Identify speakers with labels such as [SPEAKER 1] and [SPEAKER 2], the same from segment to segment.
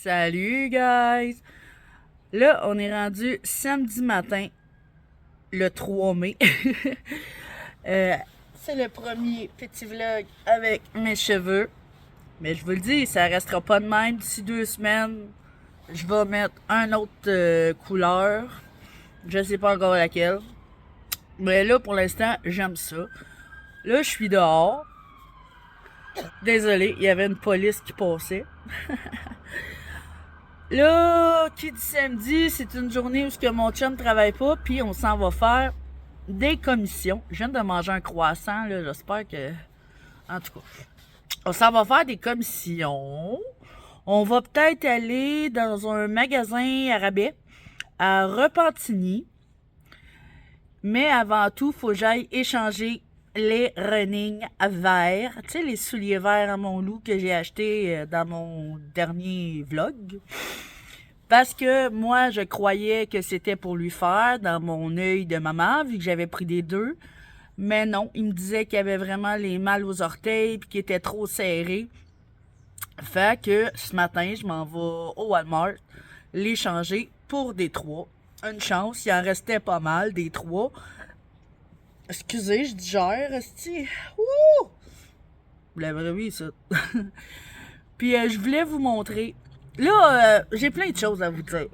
[SPEAKER 1] Salut guys! Là, on est rendu samedi matin, le 3 mai. C'est le premier petit vlog avec mes cheveux. Mais je vous le dis, ça restera pas de même. D'ici 2 semaines, je vais mettre un autre couleur. Je sais pas encore laquelle. Mais là, pour l'instant, j'aime ça. Là, je suis dehors. Désolé, il y avait une police qui passait. Là, qui dit samedi, c'est une journée où que mon chum travaille pas, puis on s'en va faire des commissions. Je viens de manger un croissant, là, j'espère que... En tout cas, on s'en va faire des commissions. On va peut-être aller dans un magasin à rabais à Repentigny. Mais avant tout, faut que j'aille échanger les running verts. Tu sais, les souliers verts à mon loup que j'ai acheté dans mon dernier vlog. Parce que moi, je croyais que c'était pour lui faire dans mon œil de maman, vu que j'avais pris des deux. Mais non, il me disait qu'il avait vraiment les mal aux orteils puis qu'il était trop serré. Fait que ce matin, je m'en vais au Walmart les changer pour des 3. Une chance, il en restait pas mal, des 3. Excusez, je digère, esti. Wouh! Vous l'avez vu, ça. Puis, je voulais vous montrer. Là, j'ai plein de choses à vous dire.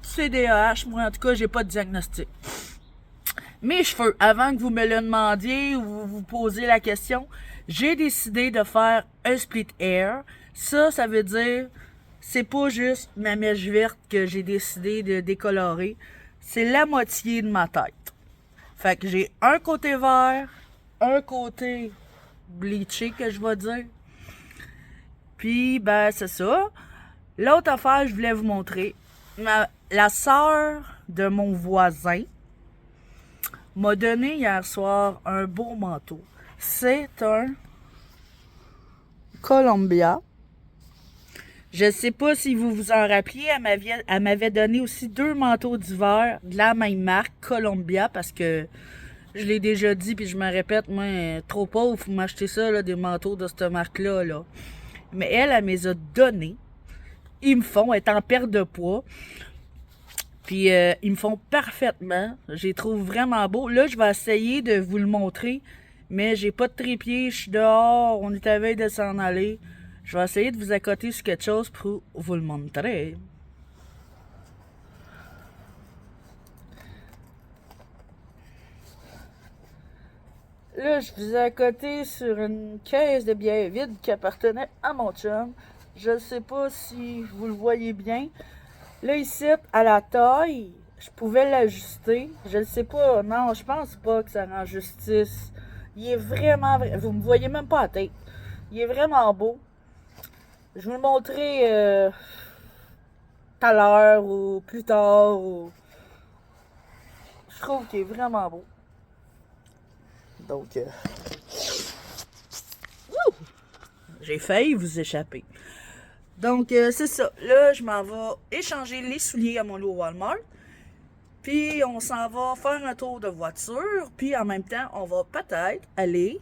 [SPEAKER 1] CDAH, moi, en tout cas, j'ai pas de diagnostic. Mes cheveux, avant que vous me le demandiez ou vous vous posiez la question, j'ai décidé de faire un split hair. Ça veut dire, c'est pas juste ma mèche verte que j'ai décidé de décolorer. C'est la moitié de ma tête. Fait que j'ai un côté vert, un côté bleaché que je vais dire. Puis, ben, c'est ça. L'autre affaire, je voulais vous montrer. La sœur de mon voisin m'a donné hier soir un beau manteau. C'est un Columbia. Je sais pas si vous vous en rappeliez, elle m'avait donné aussi 2 manteaux d'hiver de la même marque, Columbia, parce que je l'ai déjà dit, puis je me répète, moi, trop pauvre, faut m'acheter ça, là, des manteaux de cette marque-là, là. Mais elle me les a donnés. Ils me font, elle est en perte de poids. Puis, ils me font parfaitement. Je les trouve vraiment beaux. Là, je vais essayer de vous le montrer, mais j'ai pas de trépied, je suis dehors, on est à veille de s'en aller. Je vais essayer de vous accoter sur quelque chose pour vous le montrer. Là, je vous ai accoté sur une caisse de bière vide qui appartenait à mon chum. Je ne sais pas si vous le voyez bien. Là, ici, à la taille, je pouvais l'ajuster. Je ne sais pas. Non, je pense pas que ça rend justice. Il est vraiment... Vous me voyez même pas la tête. Il est vraiment beau. Je vais le montrer tout à l'heure ou plus tard. Je trouve qu'il est vraiment beau. Donc, j'ai failli vous échapper. Donc, c'est ça. Là, je m'en vais échanger les souliers à mon loup au Walmart. Puis, on s'en va faire un tour de voiture. Puis, en même temps, on va peut-être aller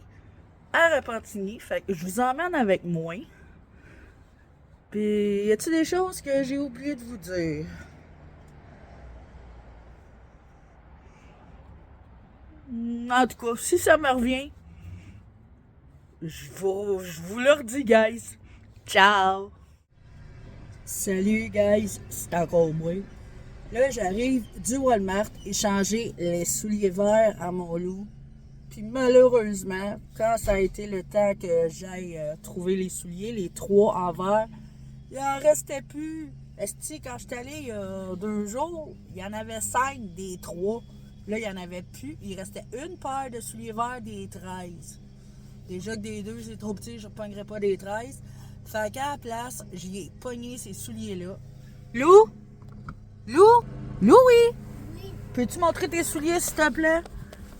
[SPEAKER 1] à Repentigny. Fait que je vous emmène avec moi. Puis, y a-t-il des choses que j'ai oublié de vous dire? En tout cas, si ça me revient, je vous le redis, guys. Ciao! Salut, guys, c'est encore moi. Là, j'arrive du Walmart échanger les souliers verts à mon loup. Puis malheureusement, quand ça a été le temps que j'aille trouver les souliers, les 3 en vert, il en restait plus. Esti, quand je suis allée il y a 2 jours, il y en avait 5 des 3. Là, il n'y en avait plus. Il restait une paire de souliers verts des 13. Déjà que des 2, c'est trop petit, je ne repognerais pas des 13. Fait qu'à la place, j'y ai pogné ces souliers-là. Lou? Lou? Louis? Oui. Peux-tu montrer tes souliers, s'il te plaît?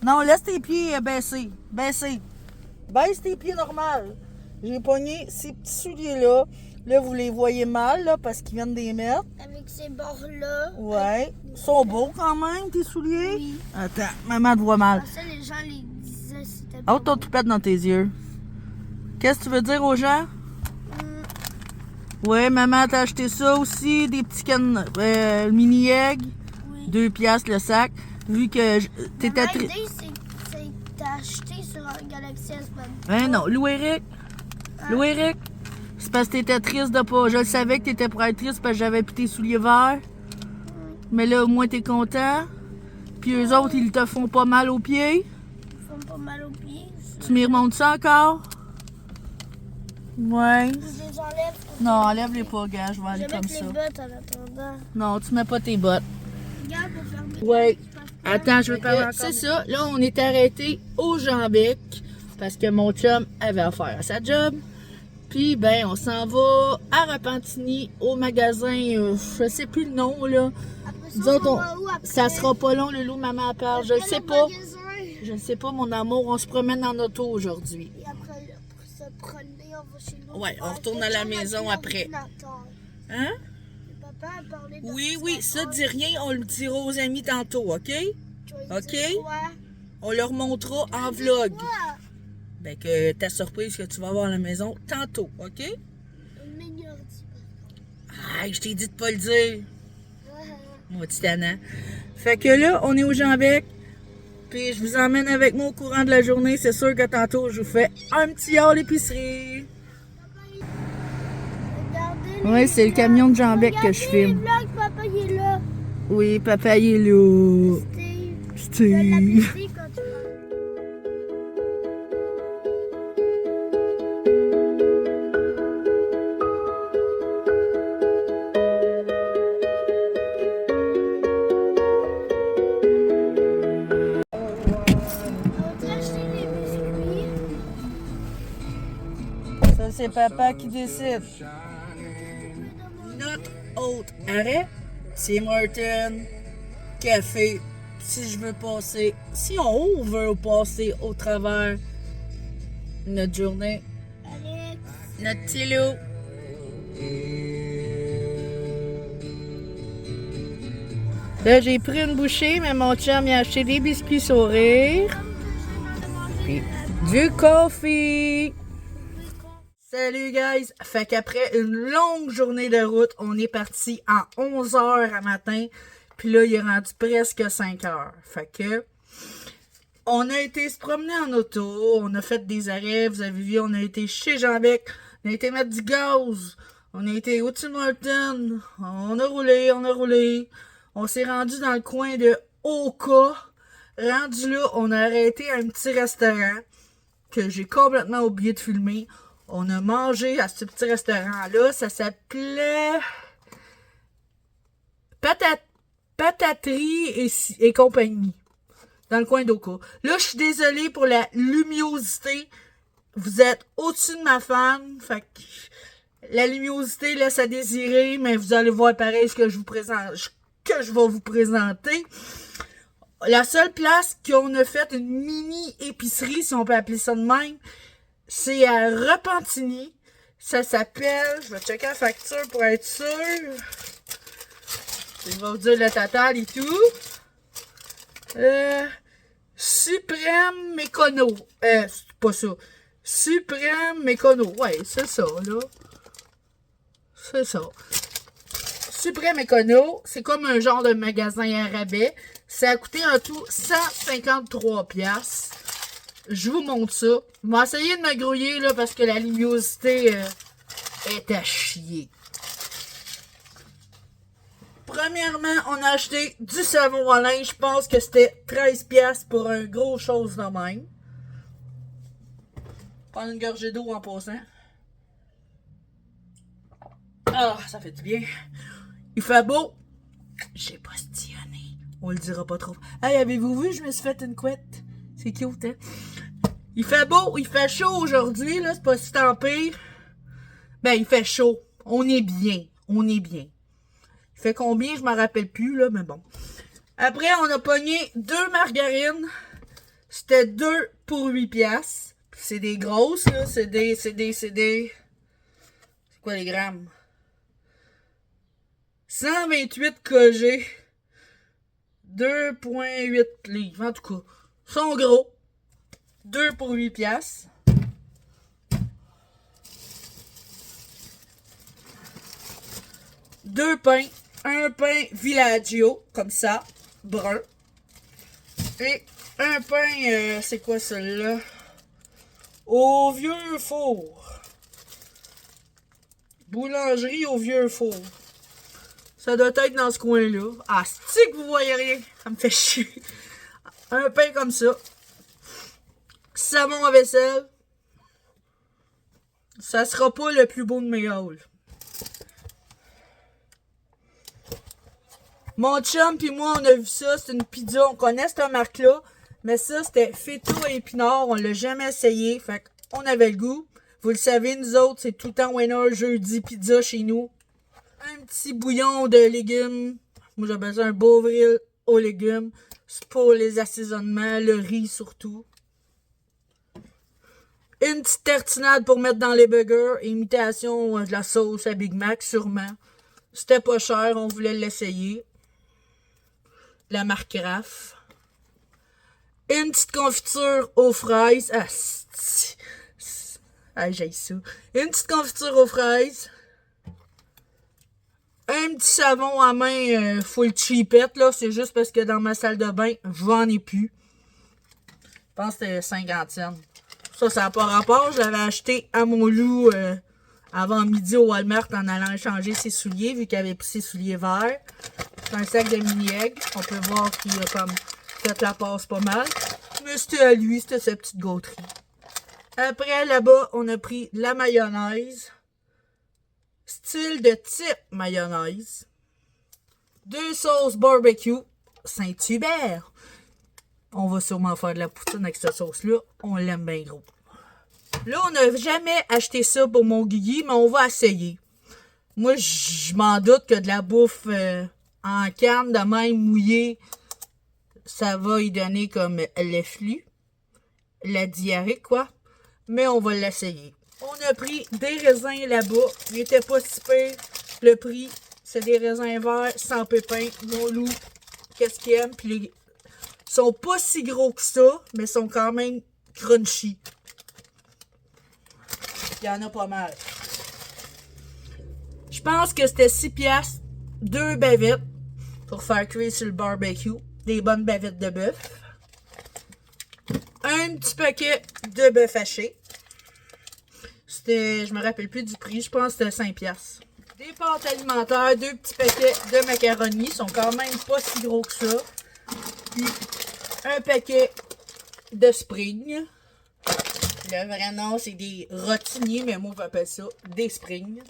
[SPEAKER 1] Non, laisse tes pieds baissés. Baissés. Baisse tes pieds normal. J'ai pogné ces petits souliers-là. Là, vous les voyez mal, là, parce qu'ils viennent des mettre.
[SPEAKER 2] Avec ces bords-là.
[SPEAKER 1] Ouais. Ils sont beaux quand même, tes souliers?
[SPEAKER 2] Oui.
[SPEAKER 1] Attends, maman te voit mal.
[SPEAKER 2] Ça, les gens les disaient c'était pas
[SPEAKER 1] Oh, ton toupette dans tes yeux. Qu'est-ce que tu veux dire aux gens? Ouais, maman t'a acheté ça aussi, des petits cannes mini egg.
[SPEAKER 2] Oui.
[SPEAKER 1] 2 piastres le sac. Vu que t'étais
[SPEAKER 2] Maman,
[SPEAKER 1] triste.
[SPEAKER 2] l'idée, c'est que t'as acheté sur un Galaxy S23.
[SPEAKER 1] Hein, non, Louis-Éric. Louis-Éric. C'est parce que t'étais triste de pas. Je le savais que t'étais pour être triste parce que j'avais plus tes souliers verts. Mais là, au moins, t'es content. Puis eux autres, ils te font pas mal aux pieds.
[SPEAKER 2] Ils font pas mal aux pieds.
[SPEAKER 1] Tu m'y remontes ça encore? Ouais.
[SPEAKER 2] Je les enlève.
[SPEAKER 1] Non, enlève-les pas, gars. Je vais
[SPEAKER 2] Je
[SPEAKER 1] aller
[SPEAKER 2] vais
[SPEAKER 1] comme
[SPEAKER 2] mettre
[SPEAKER 1] ça.
[SPEAKER 2] les bottes en attendant.
[SPEAKER 1] Non, tu mets pas tes bottes.
[SPEAKER 2] Regarde pour fermer.
[SPEAKER 1] Ouais.
[SPEAKER 2] Parce que-
[SPEAKER 1] Attends, je veux parler encore. C'est ça. Là, on est arrêté au Jambec parce que mon chum avait affaire à sa job. Puis, ben, on s'en va à Repentigny au magasin, je sais plus le nom, là.
[SPEAKER 2] Après ça,
[SPEAKER 1] Nous autres,
[SPEAKER 2] on va où après?
[SPEAKER 1] ça sera pas long, le loup, maman parle. Je le
[SPEAKER 2] Après
[SPEAKER 1] sais
[SPEAKER 2] le
[SPEAKER 1] pas.
[SPEAKER 2] magasin.
[SPEAKER 1] Je ne sais pas, mon amour. On se promène en auto aujourd'hui.
[SPEAKER 2] Et après se promener, on va chez nous.
[SPEAKER 1] Ouais, on retourne à la maison après. Hein?
[SPEAKER 2] Papa a parlé
[SPEAKER 1] Oui, oui, ça dit rien. On le dira aux amis tantôt, OK? OK? On leur montrera en vlog. Ben, que ta surprise que tu vas avoir à la maison tantôt, OK?
[SPEAKER 2] Une meilleure dit,
[SPEAKER 1] Ah, je t'ai dit de pas le dire.
[SPEAKER 2] par contre.
[SPEAKER 1] Mon petit tannant. Fait que là, on est au Jambec. Puis je vous emmène avec moi au courant de la journée. C'est sûr que tantôt, je vous fais un petit haul l'épicerie.
[SPEAKER 2] Regardez
[SPEAKER 1] Oui, c'est le camion de Jambec que je filme.
[SPEAKER 2] Vlog, papa, il est là.
[SPEAKER 1] Oui, papa, il est là.
[SPEAKER 2] Steve. Je vais
[SPEAKER 1] Steve.
[SPEAKER 2] l'appeler quand tu vas. On va acheter des biscuits.
[SPEAKER 1] Ça, c'est papa qui décide. Notre autre arrêt, c'est Martin, café. Si je veux passer, si on veut passer au travers notre journée,
[SPEAKER 2] Alex.
[SPEAKER 1] notre petit loup. Là, j'ai pris une bouchée, mais mon chum il a acheté des biscuits sourires. Puis du coffee. Salut guys! Fait qu'après une longue journée de route, on est parti en 11h à matin. Puis là, il est rendu presque 5h. Fait que on a été se promener en auto, on a fait des arrêts, vous avez vu, on a été chez Jambec, on a été mettre du gaz, on a été au Tim Hortons, on a roulé, on s'est rendu dans le coin de Oka. Rendu là, on a arrêté à un petit restaurant que j'ai complètement oublié de filmer. On a mangé à ce petit restaurant-là, ça s'appelait Pataterie et compagnie. Dans le coin d'Oka. Là, je suis désolée pour la luminosité. Vous êtes au-dessus de ma fan. Fait que la luminosité laisse à désirer, mais vous allez voir pareil ce que je vais vous présenter. La seule place qu'on a fait une mini épicerie, si on peut appeler ça de même, c'est à Repentigny. Ça s'appelle, je vais checker la facture pour être sûr. Je vais vous dire le total et tout. Suprême Mécono. C'est pas ça. Suprême Mécono. Ouais, c'est ça, là. C'est ça. Suprême Mécono, c'est comme un genre de magasin à rabais. Ça a coûté en tout 153 $. Je vous montre ça. Je vais essayer de me grouiller, là, parce que la luminosité est à chier. Premièrement, on a acheté du savon à linge. Je pense que c'était 13 $ pour un gros chose de même. Prendre une gorgée d'eau en passant. Ah, ça fait du bien. Il fait beau. J'ai postillonné. On le dira pas trop. Hey, avez-vous vu, je me suis fait une couette. C'est cute, hein? Il fait beau, il fait chaud aujourd'hui, là. C'est pas si tant pire. Ben, il fait chaud. On est bien. On est bien. Il fait combien, je m'en rappelle plus, là, mais bon. Après, on a pogné 2 margarines. C'était 2 pour 8 $. C'est des grosses, là. C'est quoi les grammes? 128 kg. 2,8 livres, en tout cas. Ils sont gros. 2 pour 8 $. 2 pains. Un pain Villaggio, comme ça, brun. Et un pain, c'est quoi celui-là? Au vieux four. Boulangerie au vieux four. Ça doit être dans ce coin-là. Ah, c'est que vous voyez rien. Ça me fait chier. Un pain comme ça. Savon à vaisselle. Ça sera pas le plus beau de mes halls. Mon chum pis moi, on a vu ça. C'est une pizza. On connaît cette marque-là. Mais ça, c'était feta et épinard. On l'a jamais essayé. Fait qu'on avait le goût. Vous le savez, nous autres, c'est tout le temps winner jeudi pizza chez nous. Un petit bouillon de légumes. Moi, j'appelle ça un bovril aux légumes. C'est pour les assaisonnements, le riz surtout. Une petite tartinade pour mettre dans les burgers. Imitation de la sauce à Big Mac, sûrement. C'était pas cher, on voulait l'essayer. La marque Kraft. Une petite confiture aux fraises. J'ai ça. Une petite confiture aux fraises. Un petit savon à main full cheapette, là. C'est juste parce que dans ma salle de bain, j'en ai plus. Je pense que c'était 50 cents. Ça n'a pas rapport. Je l'avais acheté à mon loup avant midi au Walmart en allant échanger ses souliers, vu qu'il avait pris ses souliers verts. C'est un sac de mini-egg. On peut voir qu'il a comme fait la passe pas mal. Mais c'était à lui, c'était sa petite gâterie. Après, là-bas, on a pris de la mayonnaise. Style de type mayonnaise. 2 sauces barbecue. Saint-Hubert. On va sûrement faire de la poutine avec cette sauce-là. On l'aime bien gros. Là, on n'a jamais acheté ça pour mon Guigui, mais on va essayer. Moi, je m'en doute que de la bouffe en canne, de même mouillée, ça va y donner comme le flux. La diarrhée, quoi. Mais on va l'essayer. On a pris des raisins là-bas. Ils n'étaient pas si pires. Le prix, c'est des raisins verts, sans pépins. Mon loup, qu'est-ce qu'il aime? Puis ils sont pas si gros que ça, mais sont quand même crunchy. Il y en a pas mal. Je pense que c'était 6 piastres, 2 bavettes pour faire cuire sur le barbecue. Des bonnes bavettes de bœuf. Un petit paquet de bœuf haché. C'était, je me rappelle plus du prix, je pense que c'était 5 piastres. Des pâtes alimentaires, 2 petits paquets de macaroni. Ils sont quand même pas si gros que ça. Puis un paquet de Spring. Le vrai nom, c'est des rotiniers, mais moi, j'appelle ça des Spring.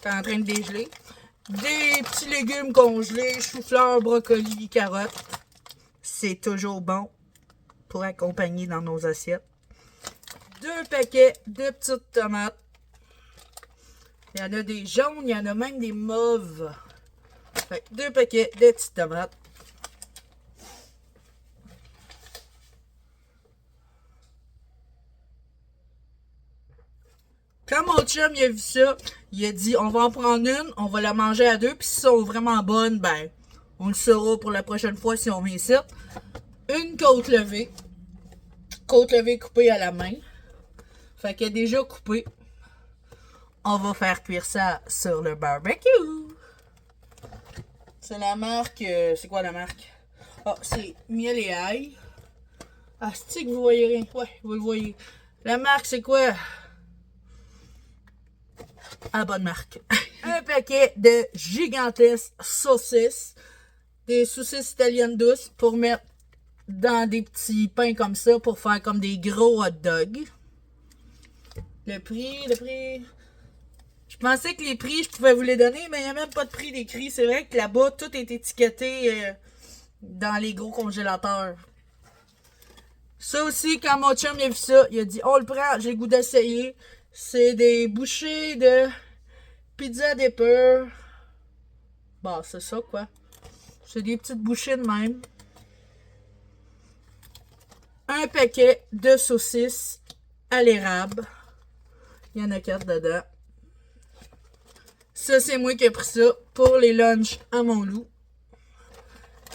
[SPEAKER 1] T'es en train de dégeler. Des petits légumes congelés, chou-fleur, brocoli, carottes. C'est toujours bon pour accompagner dans nos assiettes. 2 paquets de petites tomates. Il y en a des jaunes, il y en a même des mauves. Fait que 2 paquets de petites tomates. Quand mon chum il a vu ça, il a dit on va en prendre une, on va la manger à 2, puis si elles sont vraiment bonnes, ben, on le saura pour la prochaine fois si on vient ici. Une côte levée. Côte levée coupée à la main. Fait qu'elle est déjà coupée. On va faire cuire ça sur le barbecue. C'est la marque. C'est quoi la marque? Ah, c'est miel et ail. Ah, c'est que vous voyez rien. Ouais, vous le voyez. La marque, c'est quoi? Ah, bonne marque. Un paquet de gigantesques saucisses. Des saucisses italiennes douces pour mettre dans des petits pains comme ça pour faire comme des gros hot dogs. Le prix. Je pensais que les prix, je pouvais vous les donner, mais il n'y a même pas de prix d'écrit. C'est vrai que là-bas, tout est étiqueté dans les gros congélateurs. Ça aussi, quand mon chum a vu ça, il a dit on le prend, j'ai le goût d'essayer. C'est des bouchées de pizza dipper. Bon, c'est ça quoi. C'est des petites bouchées de même. Un paquet de saucisses à l'érable. Il y en a 4 dedans. Ça, c'est moi qui ai pris ça pour les lunchs à mon loup.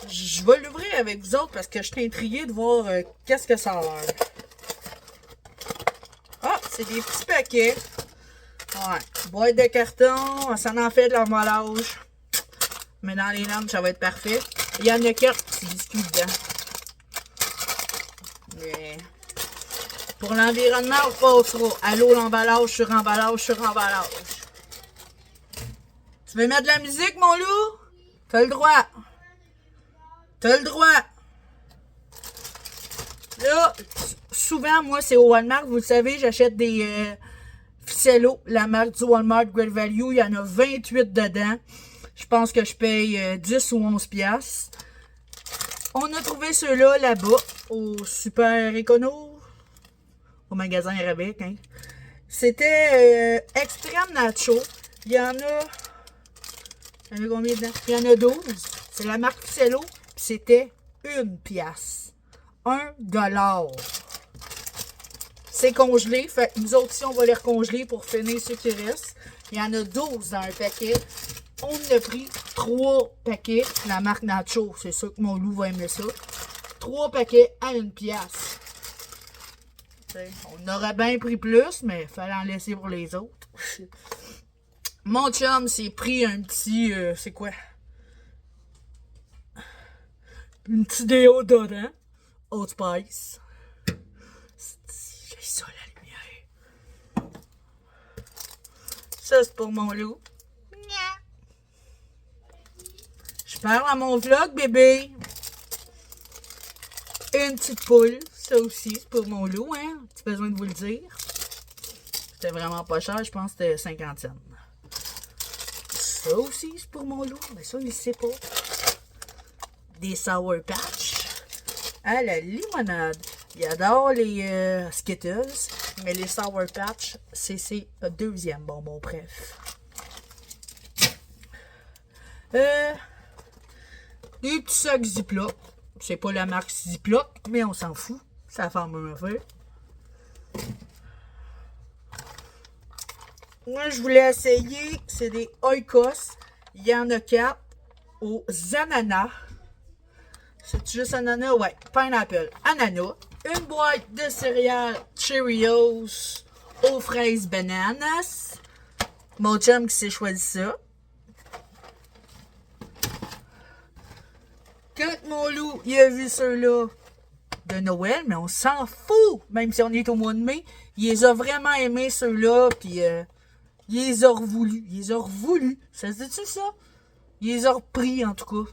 [SPEAKER 1] Je vais l'ouvrir avec vous autres parce que je suis intriguée de voir qu'est-ce que ça a l'air. Ah, c'est des petits paquets. Ouais. Boîte de carton, ça en fait de l'emballage. Mais dans les lames, ça va être parfait. Il y en a 4 petits biscuits dedans. Mais pour l'environnement, on passera à l'eau, l'emballage sur emballage sur emballage. Tu veux mettre de la musique, mon loup? T'as le droit. T'as le droit. Là, souvent, moi, c'est au Walmart. Vous le savez, j'achète des ficellos. La marque du Walmart Great Value. Il y en a 28 dedans. Je pense que je paye 10 ou 11 piastres. On a trouvé ceux-là là-bas au Super Écono. Au magasin Arabic. Hein. C'était Extreme Nacho. Il y en a... Il y en a combien dedans? Il y en a 12. C'est la marque Ficello. Puis c'était 1 piastre. $1. C'est congelé. Fait que nous autres ici, on va les recongeler pour finir ceux qui restent. Il y en a 12 dans un paquet. On a pris 3 paquets. La marque Nacho. C'est sûr que mon loup va aimer ça. 3 paquets à 1 piastre. On aurait bien pris plus, mais il fallait en laisser pour les autres. Mon chum s'est pris un petit... c'est quoi? Une petite déodorant. Old Spice. J'ai ça, la lumière. Ça, c'est pour mon loup. Je parle à mon vlog, bébé. Une petite poule. Ça aussi, c'est pour mon loup, hein? J'ai besoin de vous le dire. C'était vraiment pas cher. Je pense que c'était 50 cents. Ça aussi, c'est pour mon loup. Mais ça, il ne sait pas. Des Sour Patch. À la limonade. Il adore les Skittles. Mais les Sour Patch, c'est ses deuxièmes bonbons, bref. Des petits sacs Ziploc. C'est pas la marque Ziploc, mais on s'en fout. Ça fait la même affaire. Moi, je voulais essayer. C'est des Oikos. Il y en a 4 aux ananas. C'est juste ananas? Ouais, pineapple. Ananas. Une boîte de céréales Cheerios aux fraises bananas. Mon chum qui s'est choisi ça. Quand mon loup, il a vu ceux-là de Noël, mais on s'en fout. Même si on est au mois de mai, il les a vraiment aimés ceux-là, puis il les a revoulus. Il les a revoulus. Ça se dit-tu ça? Il les a repris, en tout cas.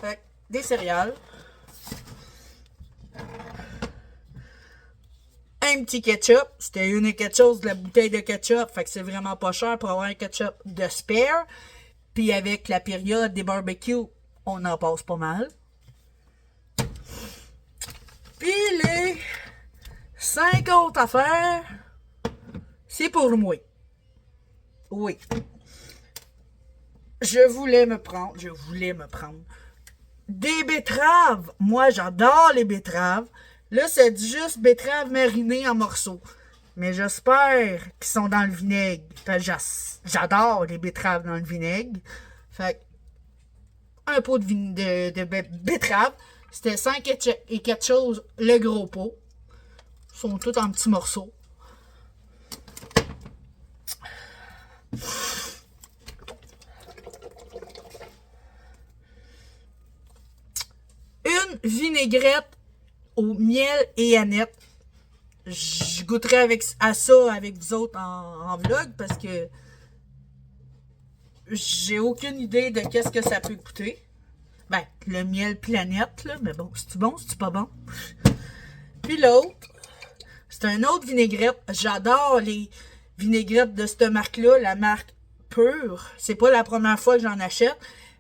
[SPEAKER 1] Fait des céréales. Un petit ketchup. C'était une et quelque chose de la bouteille de ketchup. Fait que c'est vraiment pas cher pour avoir un ketchup de spare. Puis avec la période des barbecues, on en passe pas mal. Puis les 5 autres affaires, c'est pour moi. Oui. Je voulais me prendre des betteraves. Moi, j'adore les betteraves. Là, c'est juste betteraves marinées en morceaux. Mais j'espère qu'ils sont dans le vinaigre. J'adore les betteraves dans le vinaigre. Fait un pot de betterave. C'était 5 et quelque chose le gros pot. Ils sont tous en petits morceaux. Une vinaigrette au miel et aneth. Je goûterai à ça avec vous autres en vlog parce que j'ai aucune idée de qu'est-ce que ça peut goûter. Ben, le miel planète, là, mais bon, c'est-tu bon, c'est-tu pas bon? Puis l'autre, c'est un autre vinaigrette. J'adore les vinaigrettes de cette marque-là, la marque Pure. C'est pas la première fois que j'en achète,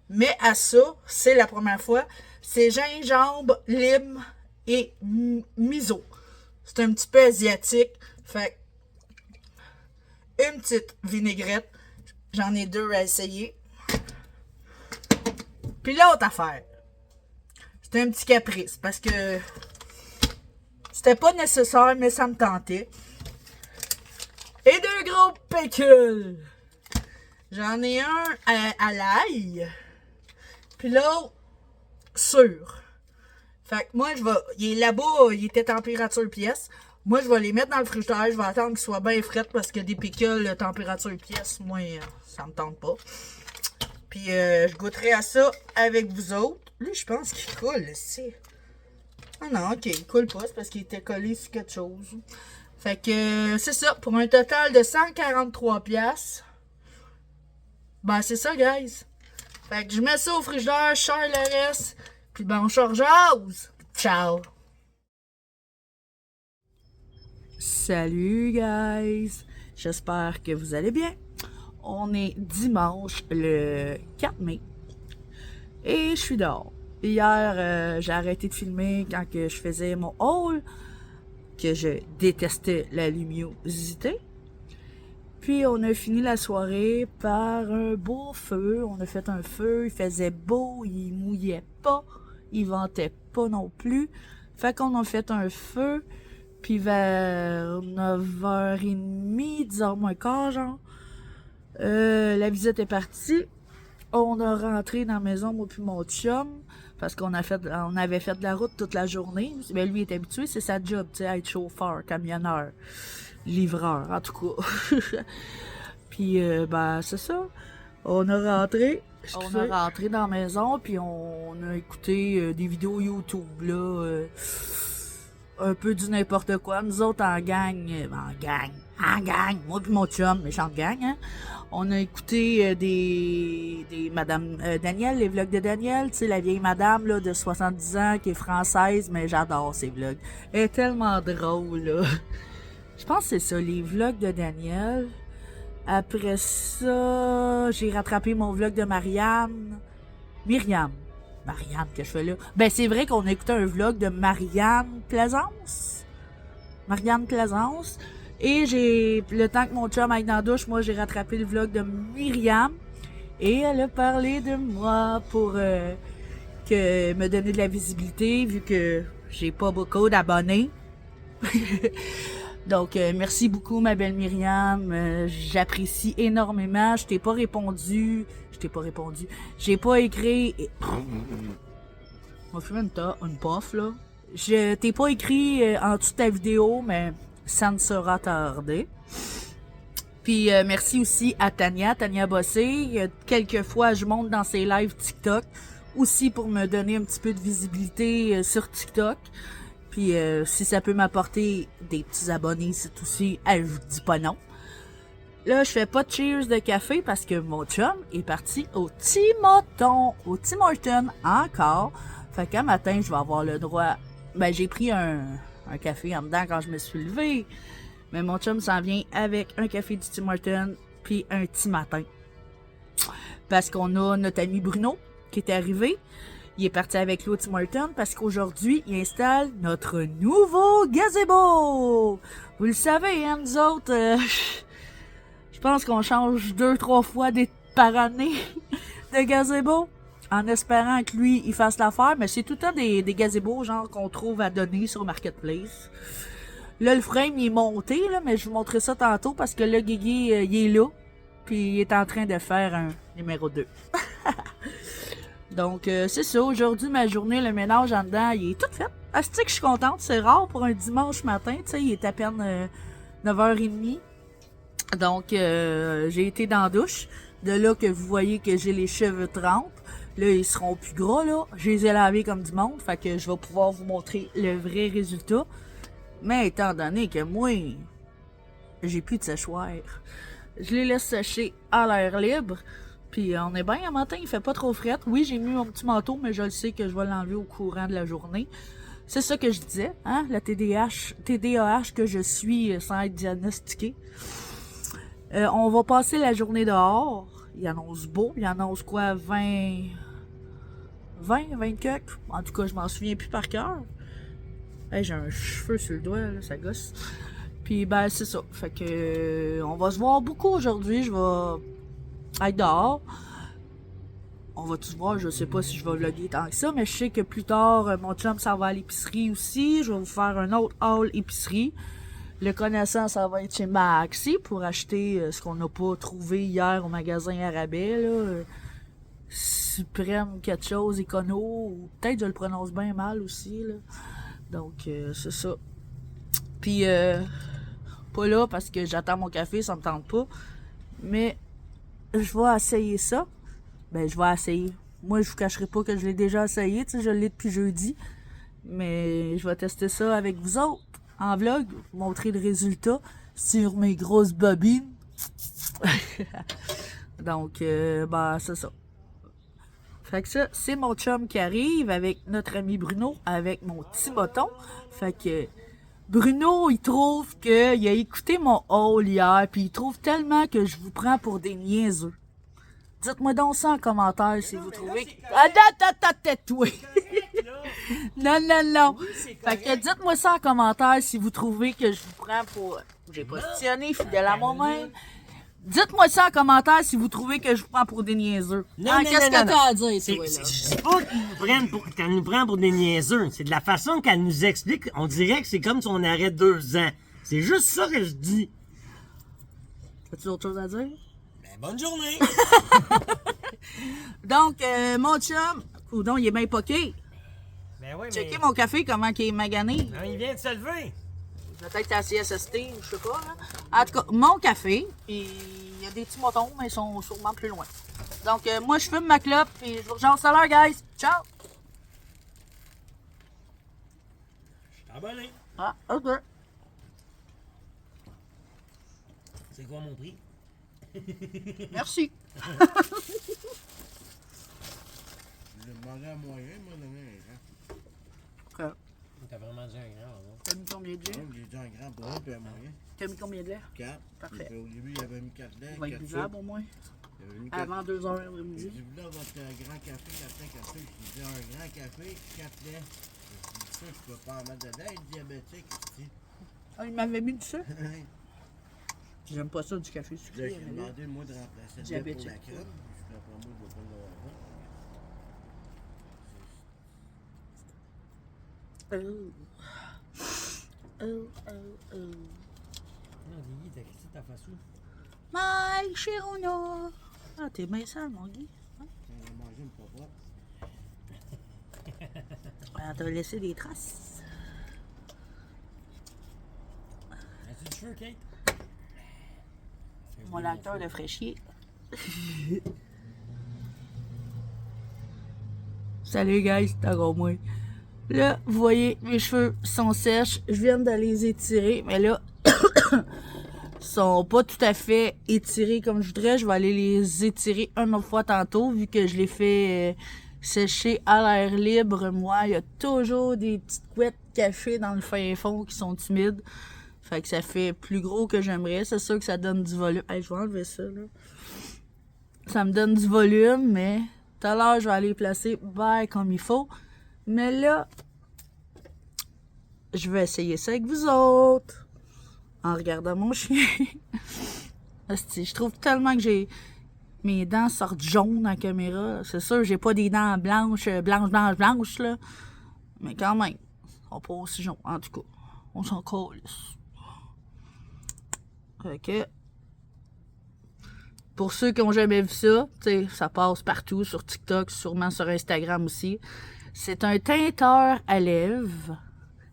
[SPEAKER 1] mais à ça, c'est la première fois. C'est gingembre, lime et miso. C'est un petit peu asiatique. Fait une petite vinaigrette. J'en ai 2 à essayer. Puis l'autre affaire, c'était un petit caprice parce que c'était pas nécessaire, mais ça me tentait. Et 2 gros pécules. J'en ai un à l'ail. Puis l'autre, sûr. Fait que moi, il est là-bas, il était température pièce. Moi, je vais les mettre dans le frigidaire. Je vais attendre qu'ils soient bien frais parce que des pickles, température pièce, moi, ça me tente pas. Puis, je goûterai à ça avec vous autres. Lui, je pense qu'il coule, c'est... Ah non, ok, il coule pas, c'est parce qu'il était collé sur quelque chose. Fait que, c'est ça, pour un total de 143 piastres. Ben, c'est ça, guys. Fait que je mets ça au frigidaire, je sers le reste. Puis ben, on charge. Ciao! Salut, guys! J'espère que vous allez bien. On est dimanche, le 4 mai. Et je suis dehors. Hier, j'ai arrêté de filmer quand que je faisais mon haul, que je détestais la luminosité. Puis on a fini la soirée par un beau feu. On a fait un feu, il faisait beau, il mouillait pas, il ventait pas non plus. Fait qu'on a fait un feu, puis vers 9h30, 10h moins quart, genre, la visite est partie. On a rentré dans la maison, moi puis mon chum, parce qu'on avait fait de la route toute la journée. Ben, lui est habitué, c'est sa job, tu sais, être chauffeur, camionneur, livreur, en tout cas. Puis, ben, c'est ça. On a rentré dans la maison, puis on a écouté des vidéos YouTube, là, un peu du n'importe quoi. Nous autres, en gang, moi puis mon chum, méchante gang, hein. On a écouté des Madame Danielle, les vlogs de Danielle, tu sais, la vieille madame là, de 70 ans qui est française, mais j'adore ces vlogs. Elle est tellement drôle, là. Je pense que c'est ça, les vlogs de Danielle. Après ça, j'ai rattrapé mon vlog de Marianne, que je fais là. Ben, c'est vrai qu'on a écouté un vlog de Marianne Plaisance. Et le temps que mon chum aille dans la douche, moi, j'ai rattrapé le vlog de Myriam. Et elle a parlé de moi pour me donner de la visibilité, vu que j'ai pas beaucoup d'abonnés. Donc, merci beaucoup, ma belle Myriam. J'apprécie énormément. Je t'ai pas répondu. J'ai pas écrit... On va fumer une puff, là. Je t'ai pas écrit en dessous de ta vidéo, mais ça ne sera tardé. Puis, merci aussi à Tania Bossé. Quelquefois, je monte dans ses lives TikTok, aussi pour me donner un petit peu de visibilité sur TikTok. Puis, si ça peut m'apporter des petits abonnés, c'est aussi, je vous dis pas non. Là, je fais pas de cheers de café parce que mon chum est parti au Tim Hortons encore. Fait qu'un matin, je vais avoir le droit. Ben, j'ai pris un café en dedans quand je me suis levée. Mais mon chum s'en vient avec un café du Tim Hortons puis un petit matin. Parce qu'on a notre ami Bruno qui est arrivé. Il est parti avec l'autre Tim Hortons parce qu'aujourd'hui, il installe notre nouveau gazebo. Vous le savez, hein, nous autres, je pense qu'on change 2-3 fois par année de gazebo. En espérant que lui, il fasse l'affaire. Mais c'est tout le temps des gazebos, genre, qu'on trouve à donner sur Marketplace. Là, le frame, il est monté, là, mais je vous montrerai ça tantôt parce que là, Guigui, il est là. Puis il est en train de faire un numéro 2. Donc, c'est ça. Aujourd'hui, ma journée, le ménage en dedans, il est tout fait. Asti que je suis contente. C'est rare pour un dimanche matin. Tu sais, il est à peine 9h30. Donc, j'ai été dans la douche. De là que vous voyez que j'ai les cheveux trempes. Là, ils seront plus gras, là. Je les ai lavés comme du monde. Fait que je vais pouvoir vous montrer le vrai résultat. Mais étant donné que moi, j'ai plus de séchoir, je les laisse sécher à l'air libre. Puis on est bien, un matin, il fait pas trop fret. Oui, j'ai mis mon petit manteau, mais je le sais que je vais l'enlever au courant de la journée. C'est ça que je disais, hein, la TDAH que je suis sans être diagnostiquée. On va passer la journée dehors. Il annonce beau. Il annonce quoi, 20 quelques. En tout cas, je m'en souviens plus par cœur. Hey, j'ai un cheveu sur le doigt, là, ça gosse. Puis, ben, c'est ça. Fait que, on va se voir beaucoup aujourd'hui. Je vais être dehors. On va tous voir, je sais pas si je vais vlogger tant que ça, mais je sais que plus tard, mon chum, ça va à l'épicerie aussi. Je vais vous faire un autre haul épicerie. Le connaissant, ça va être chez Maxi pour acheter ce qu'on n'a pas trouvé hier au magasin à rabais, là. Suprême quelque chose, écono, ou peut-être je le prononce bien mal aussi, là. Donc, c'est ça. Puis, pas là parce que j'attends mon café, ça me tente pas. Mais, je vais essayer ça. Ben, je vais essayer. Moi, je vous cacherai pas que je l'ai déjà essayé, tu sais, je l'ai depuis jeudi. Mais, je vais tester ça avec vous autres, en vlog, vous montrer le résultat sur mes grosses bobines. Donc, ben, c'est ça. Fait que ça, c'est mon chum qui arrive avec notre ami Bruno, avec mon petit bâton. Fait que Bruno, il trouve qu'il a écouté mon haul hier, puis il trouve tellement que je vous prends pour des niaiseux. Dites-moi donc ça en commentaire si vous trouvez que... Attends, Non. Fait que dites-moi ça en commentaire si vous trouvez que je vous prends pour... J'ai positionné fidèle à moi-même. Dites-moi ça en commentaire si vous trouvez que je vous prends pour des niaiseux. Qu'est-ce que t'as à dire, toi, là?
[SPEAKER 3] C'est pas qu'elle nous prend pour des niaiseux. C'est de la façon qu'elle nous explique. On dirait que c'est comme si on aurait 2 ans. C'est juste ça que je dis.
[SPEAKER 1] As-tu autre chose à dire?
[SPEAKER 3] Ben, bonne journée!
[SPEAKER 1] Donc, mon chum, coudon, il est bien poqué.
[SPEAKER 3] Ben oui, mais...
[SPEAKER 1] Checkez mon café, comment il est magané.
[SPEAKER 3] Non, il vient de se lever.
[SPEAKER 1] Peut-être à CSST, je sais pas. Là. En tout cas, mon café, puis il y a des petits moutons, mais ils sont sûrement plus loin. Donc, moi, je fume ma clope, puis je vous rejoins tout à l'heure, guys. Ciao!
[SPEAKER 3] Je suis abonné.
[SPEAKER 1] Ah, ok.
[SPEAKER 3] C'est quoi mon prix?
[SPEAKER 1] Merci.
[SPEAKER 4] J'ai demandé à moyen, il m'a donné un grand.
[SPEAKER 1] Ok.
[SPEAKER 3] T'as vraiment dit un grand, non?
[SPEAKER 1] T'as mis combien de lait?
[SPEAKER 4] J'ai dit un grand pour un, puis un moyen.
[SPEAKER 1] T'as mis combien de lait?
[SPEAKER 4] 4.
[SPEAKER 1] Parfait.
[SPEAKER 4] Au début, il avait mis 4 laits.
[SPEAKER 1] Il va être
[SPEAKER 4] 4
[SPEAKER 1] buvable
[SPEAKER 4] sucres.
[SPEAKER 1] au moins.
[SPEAKER 4] Il avait mis 4.
[SPEAKER 1] Avant 2h
[SPEAKER 4] J'ai
[SPEAKER 1] l'après-midi.
[SPEAKER 4] dit, vous là, votre grand café, café. J'ai dit, un grand café, 4 laits. J'ai dit, ça, je peux pas en mettre dedans. Il est diabétique, ici.
[SPEAKER 1] Ah, il m'avait mis du sucre? J'aime pas ça du café sucré.
[SPEAKER 4] J'ai demandé, moi, de remplacer le lait pour
[SPEAKER 1] Diabétique.
[SPEAKER 4] la crème. Je d'après moi, je vais pas l'avoir.
[SPEAKER 3] Non, Guigui, t'as quitté ta face où?
[SPEAKER 1] My Chirona! Ah, t'es bien sale, mon Guy.
[SPEAKER 4] On va manger une pas propre.
[SPEAKER 1] Ah, t'as laissé des traces.
[SPEAKER 3] As-tu du feu, Kate?
[SPEAKER 1] Mon lecteur le ferait chier. Salut, guys, c'est encore moi. Là, vous voyez, mes cheveux sont sèches. Je viens de les étirer, mais là, sont pas tout à fait étirés comme je voudrais. Je vais aller les étirer une autre fois tantôt, vu que je les fais sécher à l'air libre. Moi, il y a toujours des petites couettes cachées dans le fin fond qui sont timides. Fait que ça fait plus gros que j'aimerais. C'est sûr que ça donne du volume. Hey, je vais enlever ça, là. Ça me donne du volume, mais tout à l'heure, je vais aller les placer bien comme il faut. Mais là, je vais essayer ça avec vous autres. En regardant mon chien. Hostie, je trouve tellement que mes dents sortent jaunes en caméra. C'est sûr, j'ai pas des dents blanches, là. Mais quand même, ils sont pas aussi jaunes. En tout cas, on s'en colle. Ok. Pour ceux qui ont jamais vu ça, tu sais, ça passe partout, sur TikTok, sûrement sur Instagram aussi. C'est un teinteur à lèvres.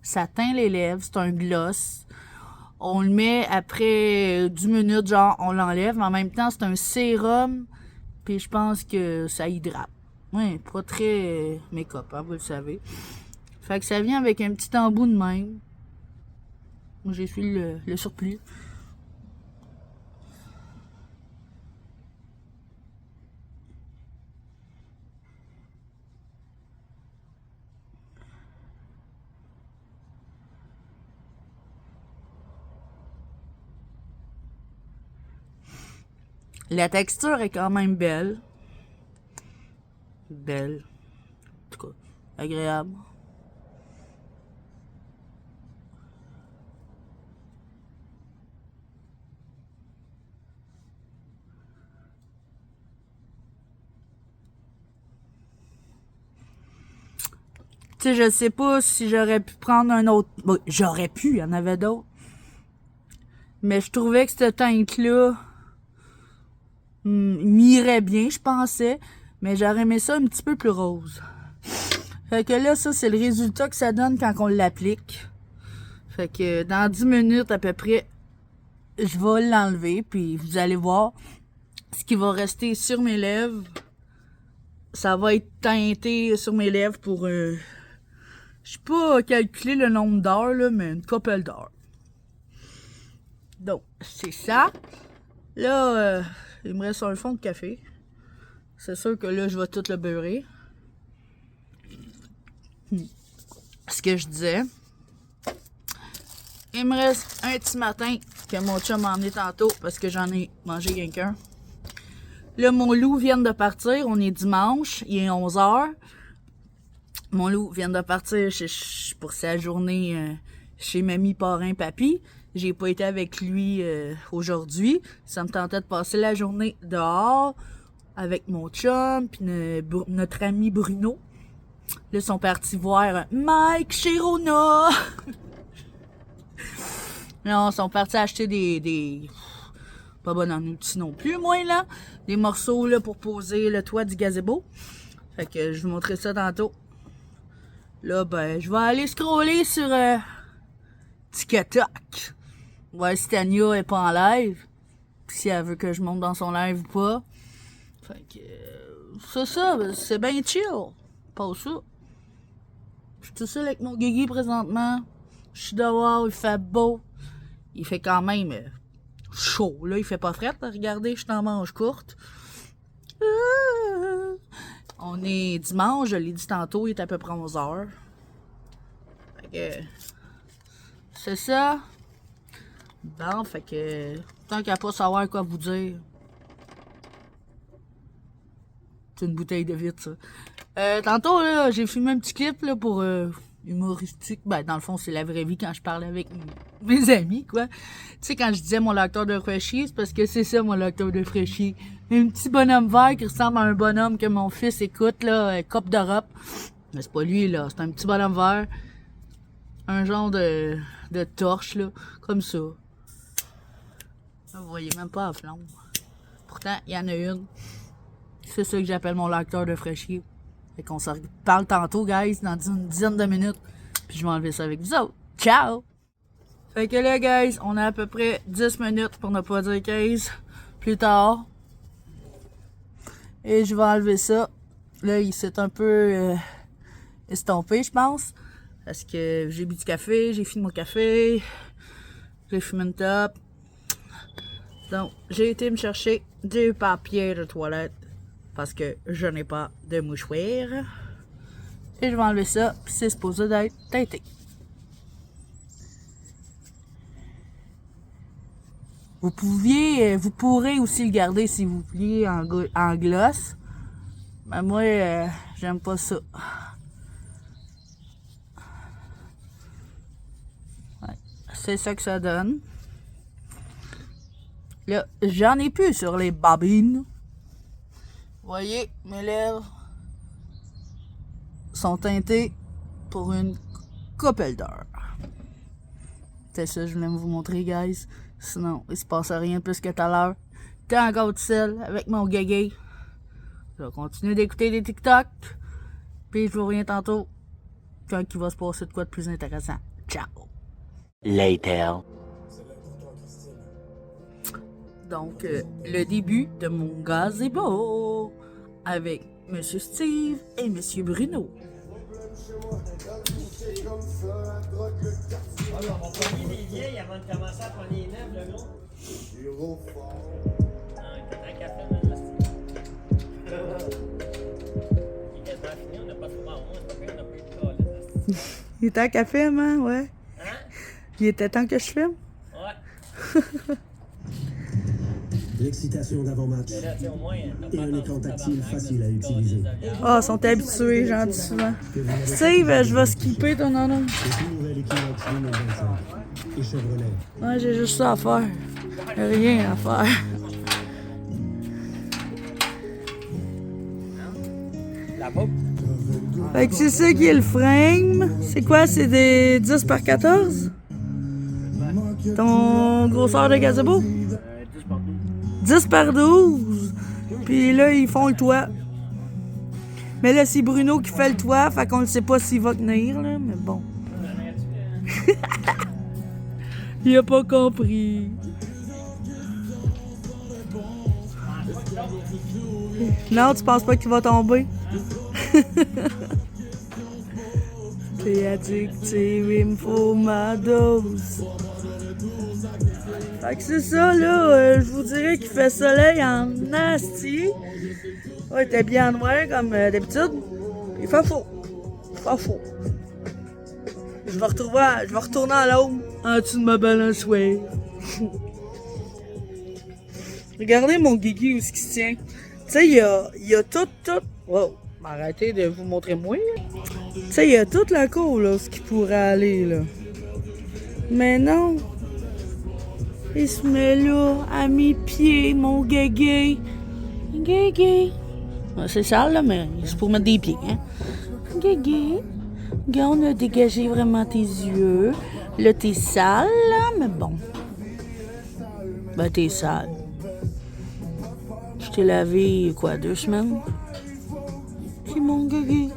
[SPEAKER 1] Ça teint les lèvres, c'est un gloss. On le met après 10 minutes, genre, on l'enlève. Mais en même temps, c'est un sérum. Puis je pense que ça hydrate. Ouais, pas très make-up, hein, vous le savez. Fait que ça vient avec un petit embout de même. Moi, j'ai su le surplus. La texture est quand même belle. Belle. En tout cas, agréable. Tu sais, je sais pas si j'aurais pu prendre un autre... Bon, j'aurais pu, il y en avait d'autres. Mais je trouvais que cette teinte-là... m'irait bien, je pensais, mais j'aurais aimé ça un petit peu plus rose. Fait que là, ça, c'est le résultat que ça donne quand on l'applique. Fait que dans 10 minutes à peu près, je vais l'enlever, puis vous allez voir ce qui va rester sur mes lèvres. Ça va être teinté sur mes lèvres pour... je sais pas calculer le nombre d'heures, là, mais une couple d'heures. Donc, c'est ça. Là, il me reste un fond de café. C'est sûr que là, je vais tout le beurrer. Ce que je disais. Il me reste un petit matin que mon chum m'a emmené tantôt parce que j'en ai mangé quelqu'un. Là, mon loup vient de partir. On est dimanche. Il est 11h. Mon loup vient de partir pour sa journée chez mamie, parrain, papy. J'ai pas été avec lui aujourd'hui. Ça me tentait de passer la journée dehors avec mon chum puis notre ami Bruno. Là, ils sont partis voir Mike chez Rona. Non, ils sont partis acheter des pas bon en outils non plus, moi, là. Des morceaux, là, pour poser le toit du gazebo. Fait que je vous montrerai ça tantôt. Là, ben, je vais aller scroller sur TikTok. Ouais, si Tania est pas en live. Pis si elle veut que je monte dans son live ou pas. Fait que c'est ça, c'est bien chill. Pas ça. Je suis tout seul avec mon guigui présentement. Je suis dehors, il fait beau. Il fait quand même chaud. Là, il fait pas fret. Regardez, je suis en manche courte. On est dimanche, je l'ai dit tantôt, il est à peu près 11h. Fait que c'est ça. Bon, fait que tant qu'à pas savoir quoi vous dire. C'est une bouteille de vitre, ça. Tantôt, là, j'ai filmé un petit clip là, pour humoristique. Ben, dans le fond, c'est la vraie vie quand je parlais avec mes amis, quoi. Tu sais, quand je disais mon lecteur de fraîchier, c'est parce que c'est ça, mon lecteur de fraîchier. Un petit bonhomme vert qui ressemble à un bonhomme que mon fils écoute, là, Coupe d'Europe. Mais c'est pas lui, là. C'est un petit bonhomme vert. Un genre de torche, là. Comme ça. Vous voyez même pas la flamme. Pourtant, il y en a une. C'est ça que j'appelle mon lecteur de fraîchier. Fait qu'on se parle tantôt, guys, dans une dizaine de minutes. Puis je vais enlever ça avec vous autres. Ciao! Fait que là, guys, on a à peu près 10 minutes, pour ne pas dire 15, plus tard. Et je vais enlever ça. Là, il s'est un peu estompé, je pense. Parce que j'ai bu du café, j'ai fini mon café. J'ai fumé une top. Donc, j'ai été me chercher du papier de toilette. Parce que je n'ai pas de mouchoir. Et je vais enlever ça, puis c'est supposé d'être teinté. Vous pourrez aussi le garder si vous voulez en gloss. Mais moi, j'aime pas ça. Ouais, c'est ça que ça donne. Là, j'en ai plus sur les babines. Vous voyez, mes lèvres sont teintées pour une couple d'heures. C'est ça que je voulais vous montrer, guys. Sinon, il se passe rien plus que tout à l'heure. T'es encore tout seul avec mon gagé. Je vais continuer d'écouter des TikTok. Puis je vous reviens tantôt quand il va se passer de quoi de plus intéressant. Ciao!
[SPEAKER 3] Later.
[SPEAKER 1] Donc, le début de mon gazebo avec Monsieur Steve et Monsieur Bruno.
[SPEAKER 3] Alors, on va pogner les vieilles avant de commencer à pogner les neufs, le gros. T'as un café, là, Il est quasiment fini, on n'a pas trop marre. C'est pas pire, on n'a pas eu de cas, là.
[SPEAKER 1] Il était à café, hein? Ouais.
[SPEAKER 3] Hein?
[SPEAKER 1] Il était temps que je filme?
[SPEAKER 3] Ouais.
[SPEAKER 5] L'excitation d'avant-match
[SPEAKER 3] Mais là, tu sais, au moins,
[SPEAKER 5] et un écran tactile facile à utiliser.
[SPEAKER 1] Ah, ils sont habitués, j'en dis souvent. Steve, je vais skipper ton nom.
[SPEAKER 5] C'est une nouvelle équinoxe 2025 et Chevrolet.
[SPEAKER 1] Ouais, j'ai juste ça à faire. Rien à faire.
[SPEAKER 3] La boucle.
[SPEAKER 1] Fait que c'est ça qui est le frame. C'est quoi? C'est des 10 par 14? Ton grosseur de gazebo? 10 par 12. Puis là, ils font le toit. Mais là, c'est Bruno qui fait le toit, fait qu'on ne sait pas s'il va tenir, là, mais bon. Il a pas compris. Non, tu penses pas qu'il va tomber? T'es addictive, il me faut ma dose. Fait que c'est ça, là. Je vous dirais qu'il fait soleil en asti. Ouais, t'es bien en noir comme d'habitude. Il fait faux. Il fait faux. Je vais retourner à l'eau en dessous de ma balançoire. Regardez mon guigui où ce qui se tient. Tu sais, il y a tout. Wow, arrêtez de vous montrer moi. Tu sais, il y a toute la cour, là, ce qui pourrait aller, là. Mais non. Il se met là, à mes pieds, mon guégué. Guégué. C'est sale, là, mais c'est pour mettre des pieds, hein. Guégué. Regarde, on a dégagé vraiment tes yeux. Là, t'es sale, là, mais bon. Ben, t'es sale. Je t'ai lavé, quoi, 2 semaines? C'est mon guégué.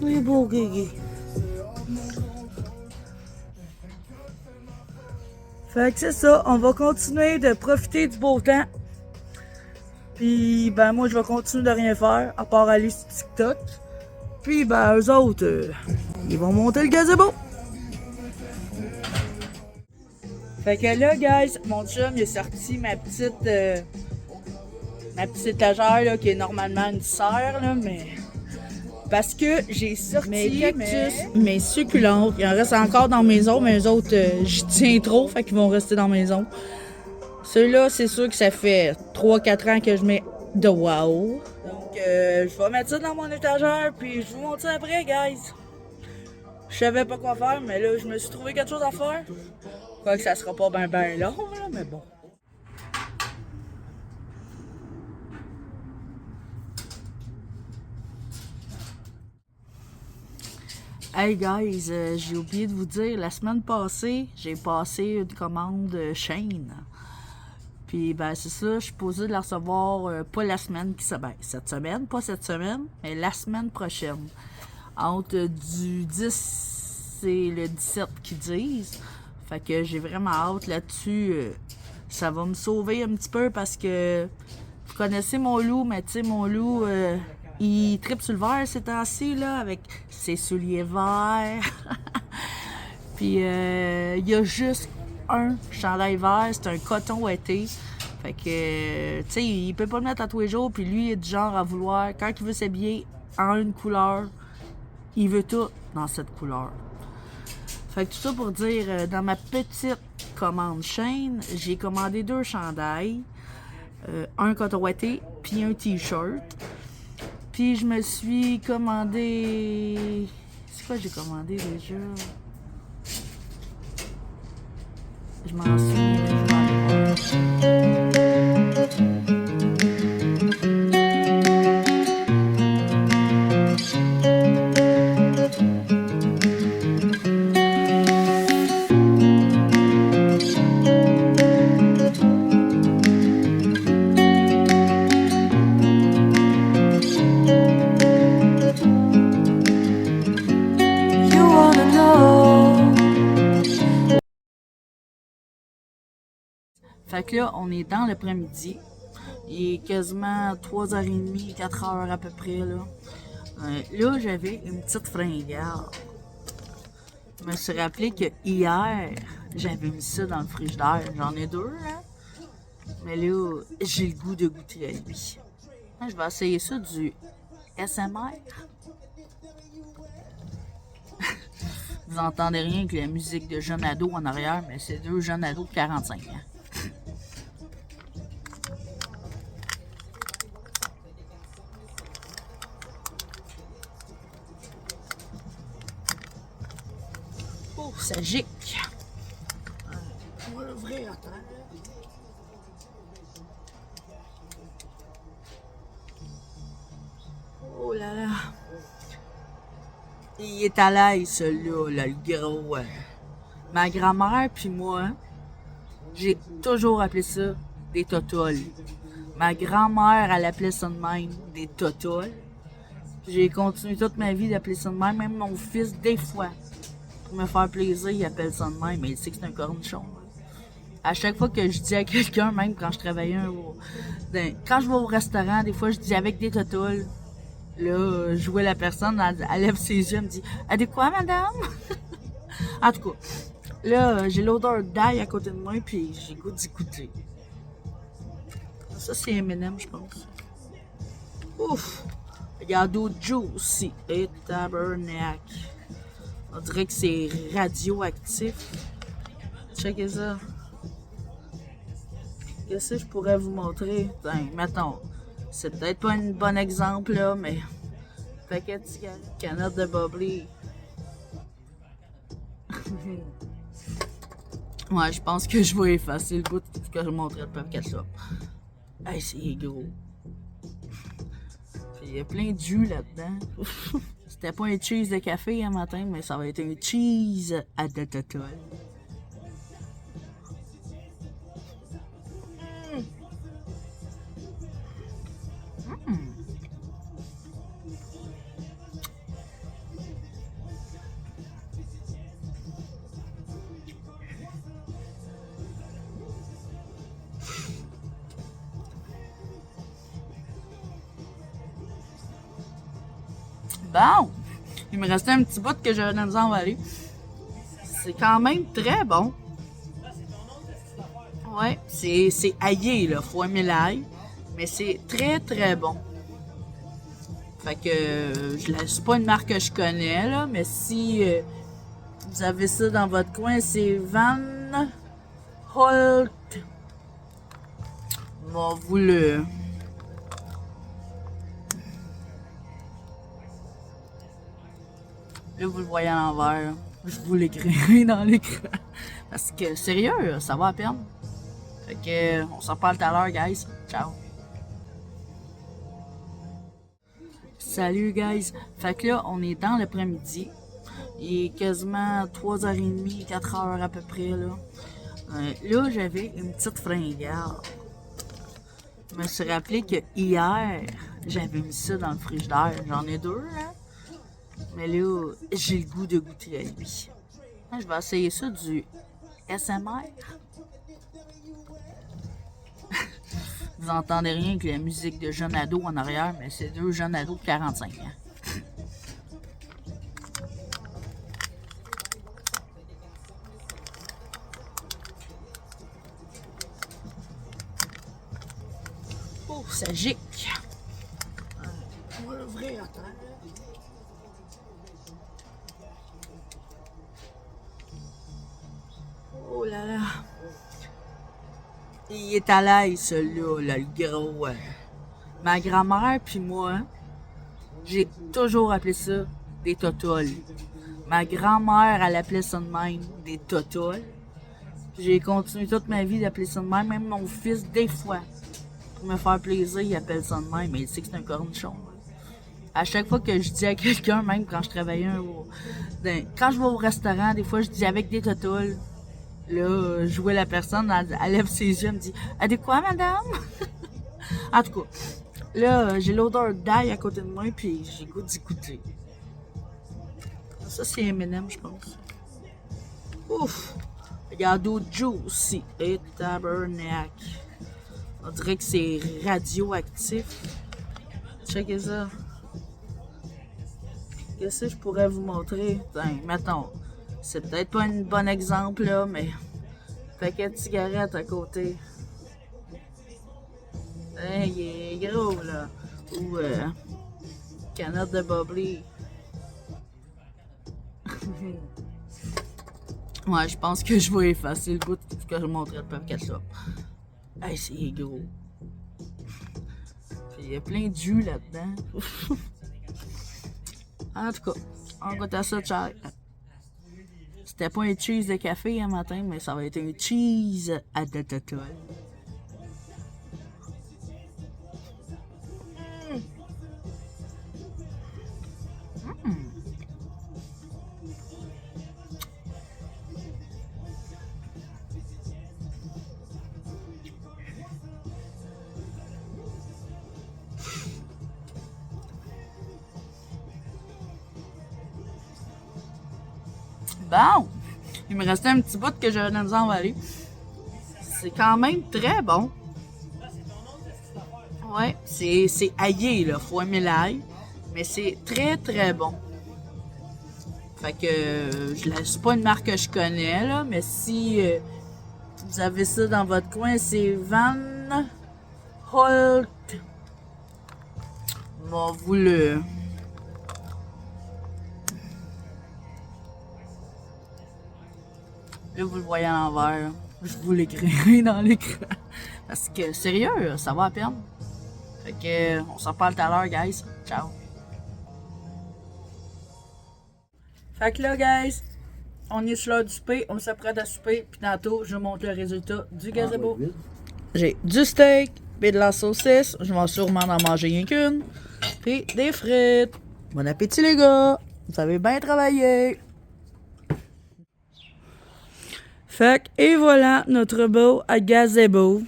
[SPEAKER 1] Il est beau, guégué. Fait que c'est ça, on va continuer de profiter du beau temps. Puis, ben, moi, je vais continuer de rien faire, à part aller sur TikTok. Puis, ben, eux autres, ils vont monter le gazebo. Fait que là, guys, mon chum, il a sorti ma petite étagère, là, qui est normalement une serre, là, mais... Parce que j'ai sorti mes succulentes. Il en reste encore dans la maison, mais eux autres, j'y tiens trop, fait qu'ils vont rester dans la maison. Ceux-là, c'est sûr que ça fait 3-4 ans que je mets de wow. Donc, je vais mettre ça dans mon étagère, puis je vous montre ça après, guys. Je savais pas quoi faire, mais là, je me suis trouvé quelque chose à faire. Quoique ça sera pas ben long, là, mais bon. Hey guys, j'ai oublié de vous dire, la semaine passée, j'ai passé une commande Shein. Puis ben c'est ça, je suis posée de la recevoir pas la semaine qui s'est... Ben, cette semaine, pas cette semaine, mais la semaine prochaine. Entre du 10 et le 17 qu'ils disent. Fait que j'ai vraiment hâte là-dessus. Ça va me sauver un petit peu parce que vous connaissez mon loup, mais tu sais, mon loup... il tripe sur le vert ces temps-ci, là, avec ses souliers verts. Puis, il y a juste un chandail vert, c'est un coton été. Fait que, tu sais, il peut pas le mettre à tous les jours. Puis lui, il est du genre à vouloir, quand il veut s'habiller en une couleur, il veut tout dans cette couleur. Fait que tout ça pour dire, dans ma petite commande Shein, j'ai commandé 2 chandails. Un coton ouaté, puis un t-shirt. Puis je me suis commandé... C'est quoi j'ai commandé déjà? Je m'en souviens. Fait que là, on est dans l'après-midi. Il est quasiment 3h30, 4h à peu près, là. Là, j'avais une petite fringale. Je me suis rappelé que hier, j'avais mis ça dans le frigidaire. J'en ai 2, hein. Mais là, j'ai le goût de goûter à lui. Je vais essayer ça du SMR. Vous entendez rien avec la musique de jeunes ados en arrière, mais c'est 2 jeunes ados de 45 ans. Oh, ça gicle. On va l'ouvrir à terre. Oh là là. Il est à l'aise, celui-là, là, le gros. Ma grand-mère puis moi, j'ai toujours appelé ça des totoles. Ma grand-mère, elle appelait ça de même, des totoles. J'ai continué toute ma vie d'appeler ça de même, même mon fils, des fois. Pour me faire plaisir, il appelle ça de même, mais il sait que c'est un cornichon. À chaque fois que je dis à quelqu'un, même quand je travaillais quand je vais au restaurant, des fois je dis avec des totoules. Là, je vois la personne, elle lève ses yeux, elle me dit « Ah, de quoi, madame? » En tout cas, là, j'ai l'odeur d'ail à côté de moi, puis j'ai goût d'y goûter. Ça, c'est M&M, je pense. Ouf! Regarde au juicy et tabernacle. On dirait que c'est radioactif. Checkez ça. Qu'est-ce que je pourrais vous montrer? Tiens, mettons. C'est peut-être pas un bon exemple, là, mais... Paquet de cigarettes, canette de bubbly. Ouais, je pense que je vais effacer le bout que je montrais le paquet de ça. Hey, c'est gros. Il y a plein de jus là-dedans. C'était pas un cheese de café un matin, mais ça va être un cheese à de totol. Bon, il me restait un petit bout que j'avais de la misère à avaler. C'est quand même très bon. Ouais, c'est aillé, là. Faut aimer l'ail. Mais c'est très, très bon. Fait que, c'est pas une marque que je connais, là. Mais si vous avez ça dans votre coin, c'est Van Holt. Bon, vous le... Là, vous le voyez à l'envers. Je vous l'écrirai dans l'écran. Parce que, sérieux, ça va à peine. Fait que, on s'en parle tout à l'heure, guys. Ciao. Salut, guys. Fait que là, on est dans l'après-midi. Il est quasiment 3h30, 4h à peu près, là. Là, j'avais une petite fringale. Je me suis rappelé que hier, j'avais mis ça dans le frigidaire. J'en ai deux, là. Mais là, j'ai le goût de goûter à lui. Je vais essayer ça du SMR. Vous entendez rien avec la musique de jeunes ados en arrière, mais c'est deux jeunes ados de 45 ans. Oh, ça gicle. On va l'ouvrir, attends. Oh là là. Il est à l'aise, celui-là, là, le gros. Ma grand-mère puis moi, j'ai toujours appelé ça des totoles. Ma grand-mère, elle appelait ça de même, des totoles. J'ai continué toute ma vie d'appeler ça de même. Même mon fils, des fois, pour me faire plaisir, il appelle ça de même, mais il sait que c'est un cornichon. À chaque fois que je dis à quelqu'un, même quand je travaillais quand je vais au restaurant, des fois, je dis avec des totoles. Là, je vois la personne, elle lève ses yeux, elle me dit « Ah, de quoi, madame? » En tout cas, là, j'ai l'odeur d'ail à côté de moi, puis j'ai goût d'y goûter. Ça, c'est M&M, je pense. Ouf! Regarde au juicy et tabernacle. On dirait que c'est radioactif. Checkez ça. Qu'est-ce que je pourrais vous montrer? Tiens, mettons. C'est peut-être pas un bon exemple, là, mais... Paquet de cigarettes à côté. Hey, il est gros, là. Ou, canette de bubbly. Ouais, je pense que je vais effacer le bout que je montrais le paquet de ça. Hey, c'est gros. Il y a plein de jus là-dedans. En tout cas, on goûte à ça, ciao. C'était pas un cheese de café un matin, mais ça va être un cheese à de totol. Bon! Il me restait un petit bout que j'avais de la misère à avaler. C'est quand même très bon. Ouais, c'est aillé, là. Faut aimer l'ail. Mais c'est très, très bon. Fait que c'est pas une marque que je connais, là. Mais si vous avez ça dans votre coin, c'est Van Holt. Bon, vous le... Là, vous le voyez à l'envers. Je vous l'écrirai dans l'écran. Parce que, sérieux, ça va à peine. Fait que, on s'en parle tout à l'heure, guys. Ciao. Fait que là, guys, on est sur l'heure du souper. On s'apprête à souper. Puis tantôt, je vous montre le résultat du gazebo. J'ai du steak, puis de la saucisse. Je vais sûrement en manger rien qu'une. Puis des frites. Bon appétit, les gars. Vous avez bien travaillé. Fait que, et voilà notre beau à gazebo.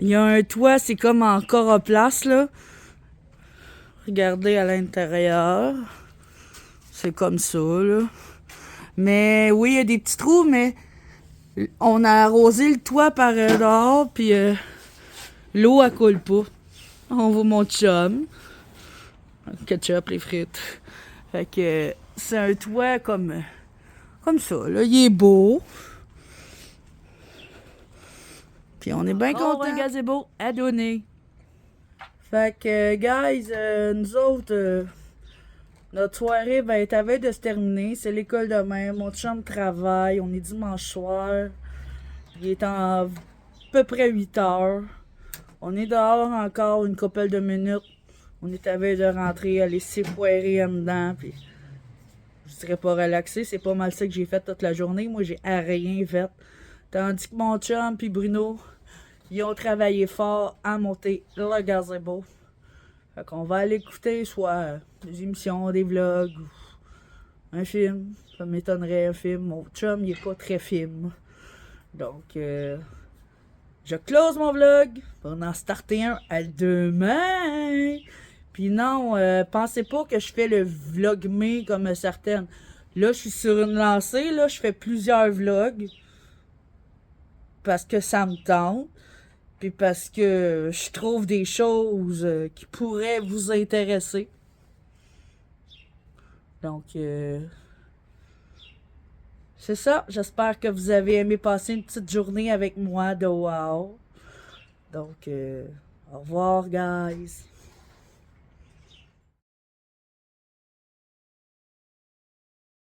[SPEAKER 1] Il y a un toit, c'est comme en coroplace, là. Regardez à l'intérieur. C'est comme ça, là. Mais oui, il y a des petits trous, mais on a arrosé le toit par dehors, puis l'eau, elle coule pas. On voit mon chum. Ketchup, les frites. Fait que c'est un toit comme ça, là. Il est beau. Puis on est bien content. Un gazebo à donner. Fait que, guys, nous autres, notre soirée va être à veille de se terminer. C'est l'école demain. Mon chum travaille. On est dimanche soir. Il est en à peu près 8 heures. On est dehors encore une couple de minutes. On est à veille de rentrer, aller s'époirer en dedans. Puis je dirais pas relaxer. C'est pas mal ça que j'ai fait toute la journée. Moi, j'ai rien fait. Tandis que mon chum puis Bruno, ils ont travaillé fort à monter le gazebo. Fait qu'on va aller écouter soit des émissions, des vlogs, ou un film. Ça m'étonnerait, un film. Mon chum, il est pas très film. Donc, je close mon vlog pour en starter un à demain. Puis non, pensez pas que je fais le vlogmé comme certaines. Là, je suis sur une lancée. Là, je fais plusieurs vlogs. Parce que ça me tente. Puis parce que je trouve des choses qui pourraient vous intéresser. Donc, c'est ça. J'espère que vous avez aimé passer une petite journée avec moi de wow. Donc, au revoir, guys.